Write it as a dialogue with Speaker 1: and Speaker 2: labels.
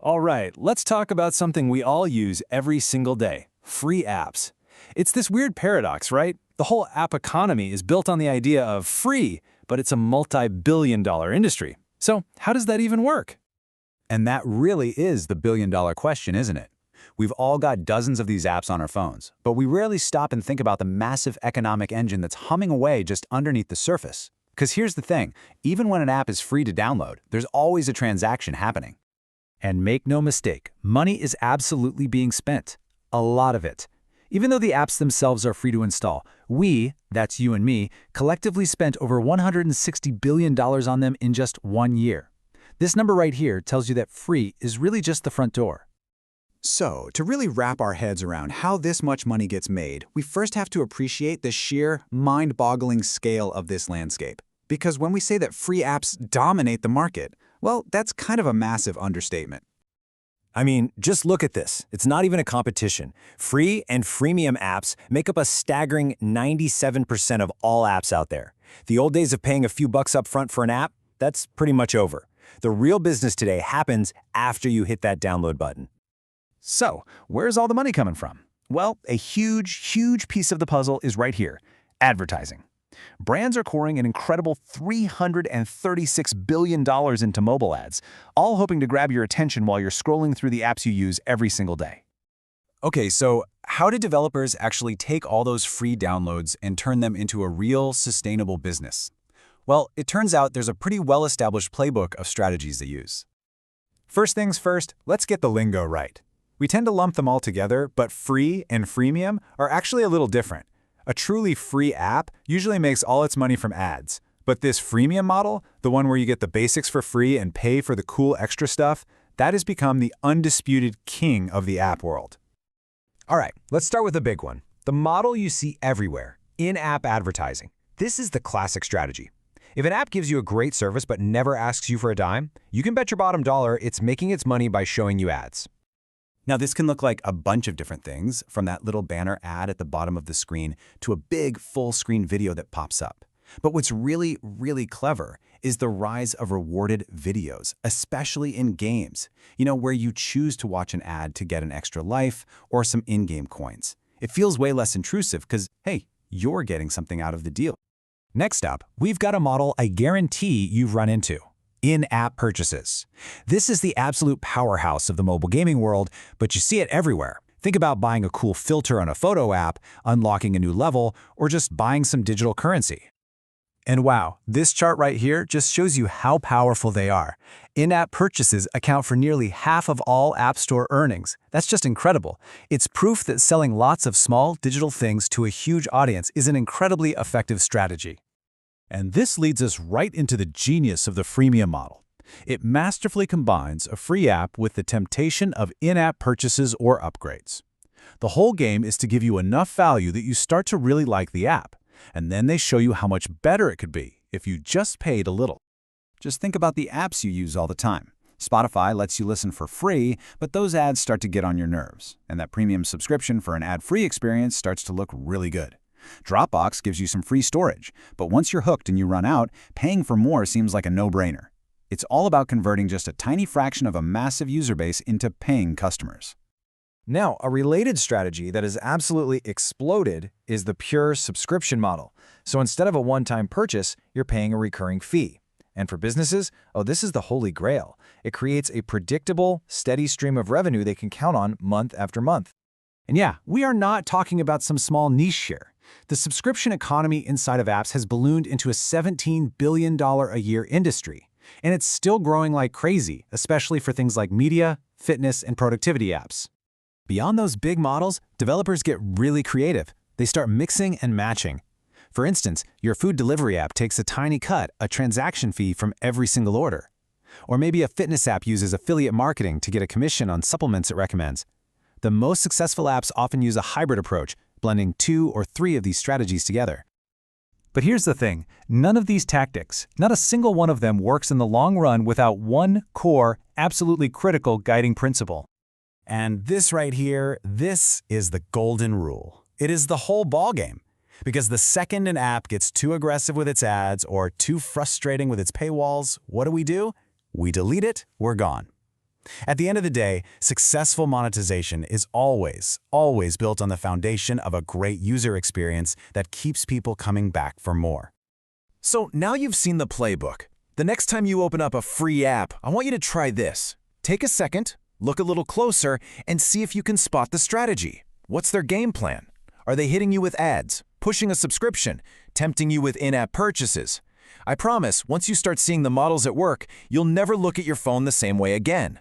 Speaker 1: All right, let's talk about something we all use every single day: free apps. It's this weird paradox, right? The whole app economy is built on the idea of free, but it's a multi-billion-dollar industry. So, how does that even work?
Speaker 2: And that really is the billion-dollar question, isn't it? We've all got dozens of these apps on our phones, but we rarely stop and think about the massive economic engine that's humming away just underneath the surface. Because here's the thing, even when an app is free to download, there's always a transaction happening.
Speaker 3: And make no mistake, money is absolutely being spent. A lot of it. Even though the apps themselves are free to install, we, that's you and me, collectively spent over $160 billion on them in just 1 year. This number right here tells you that free is really just the front door.
Speaker 2: So, to really wrap our heads around how this much money gets made, we first have to appreciate the sheer, mind-boggling scale of this landscape. Because when we say that free apps dominate the market, well, that's kind of a massive understatement.
Speaker 1: I mean, just look at this. It's not even a competition. Free and freemium apps make up a staggering 97% of all apps out there. The old days of paying a few bucks up front for an app, that's pretty much over. The real business today happens after you hit that download button.
Speaker 3: So, where's all the money coming from? Well, a huge piece of the puzzle is right here: advertising. Brands are pouring an incredible $336 billion into mobile ads, all hoping to grab your attention while you're scrolling through the apps you use every single day.
Speaker 2: Okay, so how do developers actually take all those free downloads and turn them into a real, sustainable business? Well, it turns out there's a pretty well-established playbook of strategies they use. First things first, let's get the lingo right. We tend to lump them all together, but free and freemium are actually a little different. A truly free app usually makes all its money from ads. But this freemium model, the one where you get the basics for free and pay for the cool extra stuff, that has become the undisputed king of the app world.
Speaker 4: All right, let's start with the big one. The model you see everywhere: in-app advertising. This is the classic strategy. If an app gives you a great service but never asks you for a dime, you can bet your bottom dollar it's making its money by showing you ads.
Speaker 2: Now, this can look like a bunch of different things, from that little banner ad at the bottom of the screen to a big full-screen video that pops up. But what's really clever is the rise of rewarded videos, especially in games, where you choose to watch an ad to get an extra life or some in-game coins. It feels way less intrusive because, hey, you're getting something out of the deal.
Speaker 3: Next up, we've got a model I guarantee you've run into: in-app purchases. This is the absolute powerhouse of the mobile gaming world, but you see it everywhere. Think about buying a cool filter on a photo app, unlocking a new level, or just buying some digital currency. And wow, this chart right here just shows you how powerful they are. In-app purchases account for nearly half of all App Store earnings. That's just incredible. It's proof that selling lots of small digital things to a huge audience is an incredibly effective strategy.
Speaker 5: And this leads us right into the genius of the freemium model. It masterfully combines a free app with the temptation of in-app purchases or upgrades. The whole game is to give you enough value that you start to really like the app, and then they show you how much better it could be if you just paid a little.
Speaker 2: Just think about the apps you use all the time. Spotify lets you listen for free, but those ads start to get on your nerves, and that premium subscription for an ad-free experience starts to look really good. Dropbox gives you some free storage, but once you're hooked and you run out, paying for more seems like a no-brainer. It's all about converting just a tiny fraction of a massive user base into paying customers.
Speaker 4: Now, a related strategy that has absolutely exploded is the pure subscription model. So instead of a one-time purchase, you're paying a recurring fee. And for businesses, this is the holy grail. It creates a predictable, steady stream of revenue they can count on month after month.
Speaker 3: And yeah, we are not talking about some small niche here. The subscription economy inside of apps has ballooned into a $17 billion a year industry, and it's still growing like crazy, especially for things like media, fitness, and productivity apps. Beyond those big models, developers get really creative. They start mixing and matching. For instance, your food delivery app takes a tiny cut, a transaction fee from every single order. Or maybe a fitness app uses affiliate marketing to get a commission on supplements it recommends. The most successful apps often use a hybrid approach, blending 2 or 3 of these strategies together. But here's the thing, none of these tactics, not a single one of them works in the long run without one core, absolutely critical guiding principle.
Speaker 1: And this right here, this is the golden rule. It is the whole ballgame. Because the second an app gets too aggressive with its ads or too frustrating with its paywalls, what do? We delete it, we're gone.
Speaker 5: At the end of the day, successful monetization is always built on the foundation of a great user experience that keeps people coming back for more.
Speaker 2: So now you've seen the playbook. The next time you open up a free app, I want you to try this. Take a second, look a little closer, and see if you can spot the strategy. What's their game plan? Are they hitting you with ads, pushing a subscription, tempting you with in-app purchases? I promise, once you start seeing the models at work, you'll never look at your phone the same way again.